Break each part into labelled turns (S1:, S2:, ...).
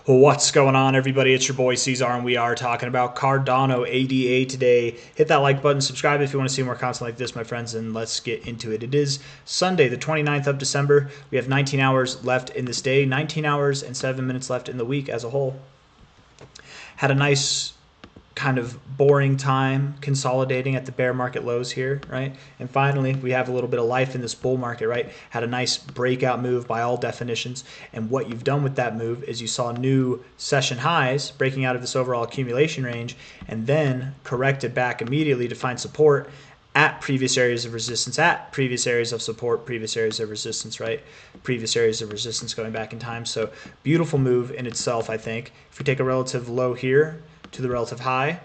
S1: What's going on, everybody? It's your boy C-Zar, and we are talking about Cardano ADA today. Hit that like button, subscribe if you want to see more content like this, my friends, and let's get into it. It is Sunday, the 29th of December. We have 19 hours left in this day, 19 hours and 7 minutes left in the week as a whole. Had a nice kind of boring time consolidating at the bear market lows here, right? And finally, we have a little bit of life in this bull market, right? Had a nice breakout move by all definitions. And what you've done with that move is you saw new session highs breaking out of this overall accumulation range and then corrected back immediately to find support at previous areas of resistance, at previous areas of support, previous areas of resistance, right? Previous areas of resistance going back in time. So beautiful move in itself, I think. If we take a relative low here to the relative high,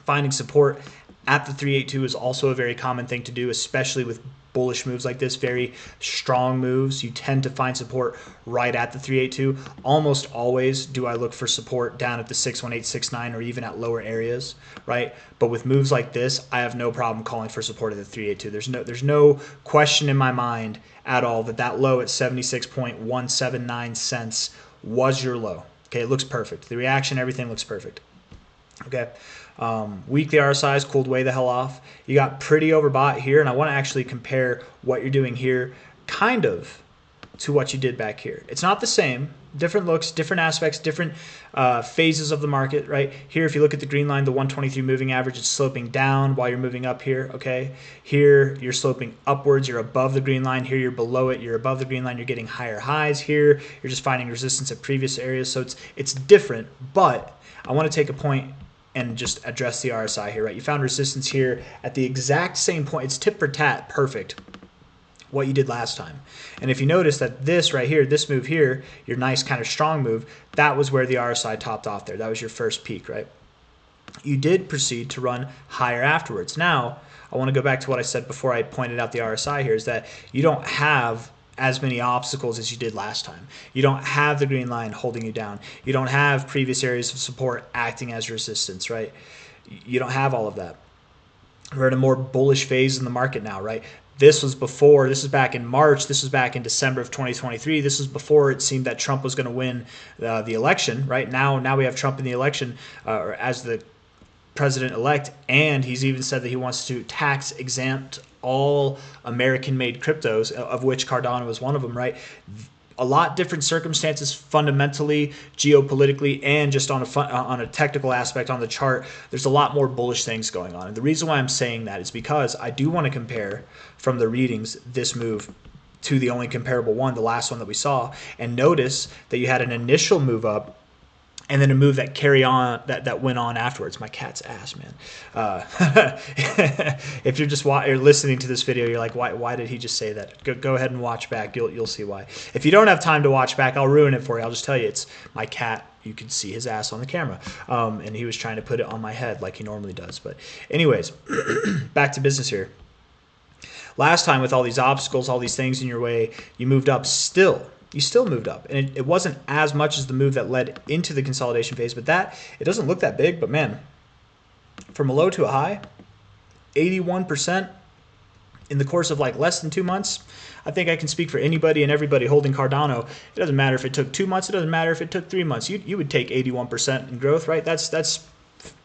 S1: finding support at the 382 is also a very common thing to do, especially with bullish moves like this, very strong moves. You tend to find support right at the 382. Almost always do I look for support down at the 61869 or even at lower areas, right? But with moves like this, I have no problem calling for support at the 382. There's no question in my mind at all that that low at 76.179 cents was your low. Okay, it looks perfect. The reaction, everything looks perfect. Okay, weekly RSI's cooled way the hell off. You got pretty overbought here, and I want to actually compare what you're doing here kind of to what you did back here. It's not the same. Different looks, different aspects, different phases of the market, right? Here, if you look at the green line, the 123 moving average, it's sloping down while you're moving up here, okay? Here, you're sloping upwards. You're above the green line. Here, you're below it. You're above the green line. You're getting higher highs. Here, you're just finding resistance at previous areas. So it's different, but I want to take a point and just address the RSI here, right? You found resistance here at the exact same point. It's tit for tat, perfect, what you did last time. And if you notice that this right here, this move here, your nice kind of strong move, that was where the RSI topped off there. That was your first peak, right? You did proceed to run higher afterwards. Now, I want to go back to what I said before I pointed out the RSI here, is that you don't have as many obstacles as you did last time. You don't have the green line holding you down. You don't have previous areas of support acting as resistance, right? You don't have all of that. We're in a more bullish phase in the market now, right? This was before, this is back in March, this was back in December of 2023. This was before it seemed that Trump was going to win the election, right? Now we have Trump in the election or as the president-elect, and he's even said that he wants to tax exempt all American-made cryptos, of which Cardano is one of them, right? A lot different circumstances fundamentally, geopolitically, and just on a technical aspect on the chart. There's a lot more bullish things going on. And the reason why I'm saying that is because I do want to compare from the readings this move to the only comparable one, the last one that we saw, and notice that you had an initial move up and then a move that that went on afterwards. My cat's ass, man. If you're just you're listening to this video, you're like, why did he just say that? Go ahead and watch back. You'll see why. If you don't have time to watch back, I'll ruin it for you. I'll just tell you, it's my cat. You can see his ass on the camera, and he was trying to put it on my head like he normally does. But anyways, back to business here. Last time, with all these obstacles, all these things in your way, you moved up still. You still moved up, and it wasn't as much as the move that led into the consolidation phase, but it doesn't look that big. But man, from a low to a high, 81% in the course of like less than 2 months. I think I can speak for anybody and everybody holding Cardano. It doesn't matter if it took 2 months. It doesn't matter if it took 3 months. You would take 81% in growth, right? That's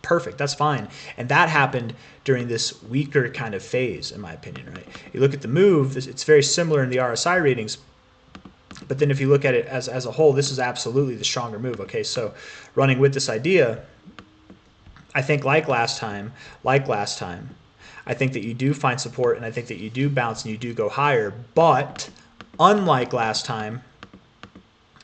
S1: perfect. That's fine. And that happened during this weaker kind of phase, in my opinion, right? You look at the move, it's very similar in the RSI readings. But then if you look at it as a whole, this is absolutely the stronger move. Okay, so running with this idea, I think like last time, I think that you do find support, and I think that you do bounce and you do go higher. But unlike last time,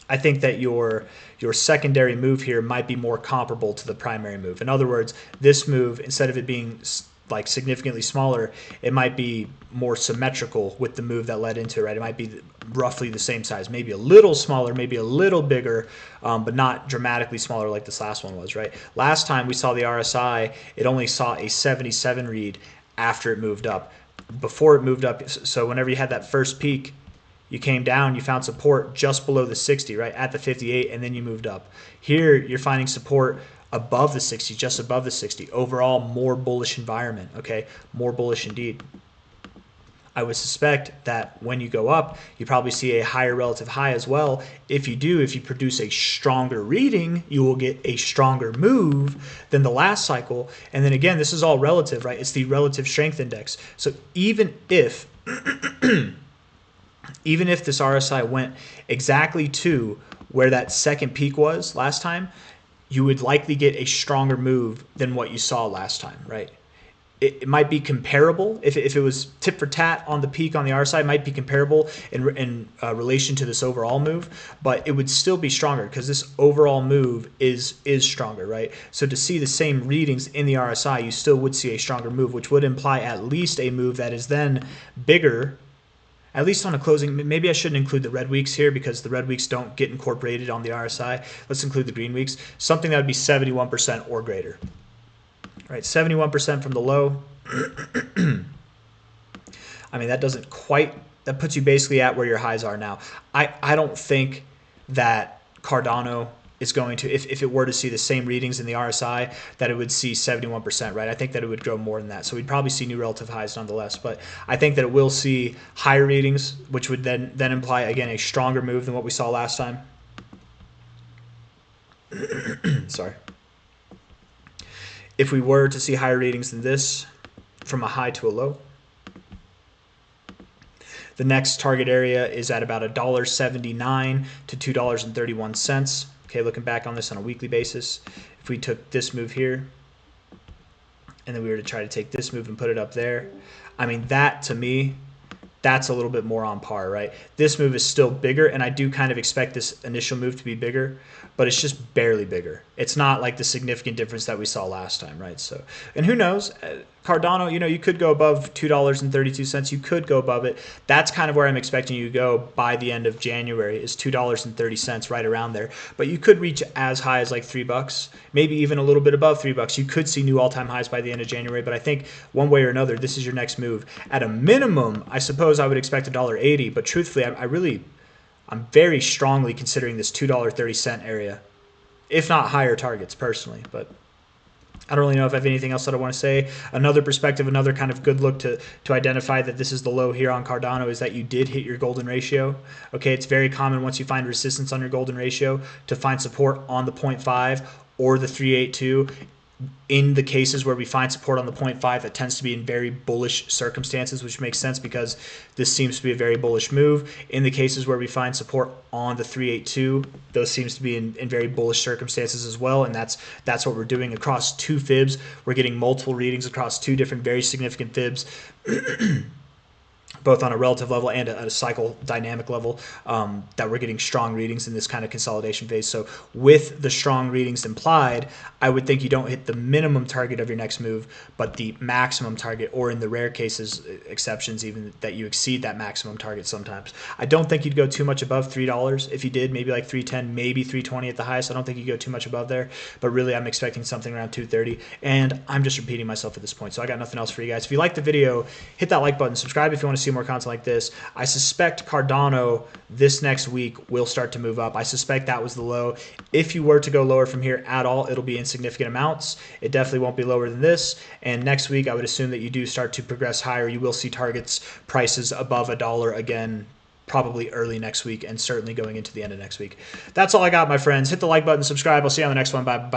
S1: I think that your secondary move here might be more comparable to the primary move. In other words, this move, instead of it being like significantly smaller, it might be more symmetrical with the move that led into it, right? It might be roughly the same size, maybe a little smaller, maybe a little bigger, but not dramatically smaller like this last one was, right? Last time we saw the RSI, it only saw a 77 read after it moved up. Before it moved up, so whenever you had that first peak, you came down, you found support just below the 60, right, at the 58, and then you moved up. Here, you're finding support above the 60, just above the 60. Overall, more bullish environment, okay? More bullish indeed. I would suspect that when you go up, you probably see a higher relative high as well. If you produce a stronger reading, you will get a stronger move than the last cycle. And then again, this is all relative, right? It's the relative strength index. So even if this RSI went exactly to where that second peak was last time, you would likely get a stronger move than what you saw last time, right? It might be comparable. If it was tit for tat on the peak on the RSI, it might be comparable in relation to this overall move, but it would still be stronger because this overall move is stronger, right? So to see the same readings in the RSI, you still would see a stronger move, which would imply at least a move that is then bigger, at least on a closing. Maybe I shouldn't include the red weeks here because the red weeks don't get incorporated on the RSI. Let's include the green weeks. Something that would be 71% or greater. Right, 71% from the low. I mean, that doesn't quite, that puts you basically at where your highs are now. I don't think that Cardano is going to, if it were to see the same readings in the RSI, that it would see 71%, right? I think that it would grow more than that. So we'd probably see new relative highs nonetheless. But I think that it will see higher readings, which would then imply, again, a stronger move than what we saw last time. Sorry. If we were to see higher readings than this, from a high to a low, the next target area is at about $1.79 to $2.31. Okay, looking back on this on a weekly basis, if we took this move here, and then we were to try to take this move and put it up there, I mean, that to me, that's a little bit more on par, right? This move is still bigger, and I do kind of expect this initial move to be bigger, but it's just barely bigger. It's not like the significant difference that we saw last time, right? So, and who knows? Cardano, you know, you could go above $2.32. You could go above it. That's kind of where I'm expecting you to go by the end of January, is $2.30, right around there. But you could reach as high as like $3, maybe even a little bit above $3. You could see new all-time highs by the end of January. But I think one way or another, this is your next move. At a minimum, I suppose I would expect $1.80. But truthfully, I'm very strongly considering this $2.30 area, if not higher targets personally. But I don't really know if I have anything else that I want to say. Another perspective, another kind of good look to identify that this is the low here on Cardano is that you did hit your golden ratio. Okay, it's very common once you find resistance on your golden ratio to find support on the 0.5 or the 382. In the cases where we find support on the 0.5, that tends to be in very bullish circumstances, which makes sense because this seems to be a very bullish move. In the cases where we find support on the 382, those seems to be in very bullish circumstances as well, and that's what we're doing across two fibs. We're getting multiple readings across two different very significant fibs. Both on a relative level and at a cycle dynamic level, that we're getting strong readings in this kind of consolidation phase. So with the strong readings implied, I would think you don't hit the minimum target of your next move, but the maximum target, or in the rare cases, exceptions even, that you exceed that maximum target sometimes. I don't think you'd go too much above $3. If you did, maybe like 310, maybe 320 at the highest. I don't think you go too much above there, but really I'm expecting something around 230, and I'm just repeating myself at this point, so I got nothing else for you guys. If you like the video, hit that like button, subscribe if you want to see more content like this. I suspect Cardano this next week will start to move up. I suspect that was the low. If you were to go lower from here at all, it'll be in significant amounts. It definitely won't be lower than this. And next week, I would assume that you do start to progress higher. You will see targets prices above $1 again, probably early next week, and certainly going into the end of next week. That's all I got, my friends. Hit the like button, subscribe. I'll see you on the next one. Bye-bye.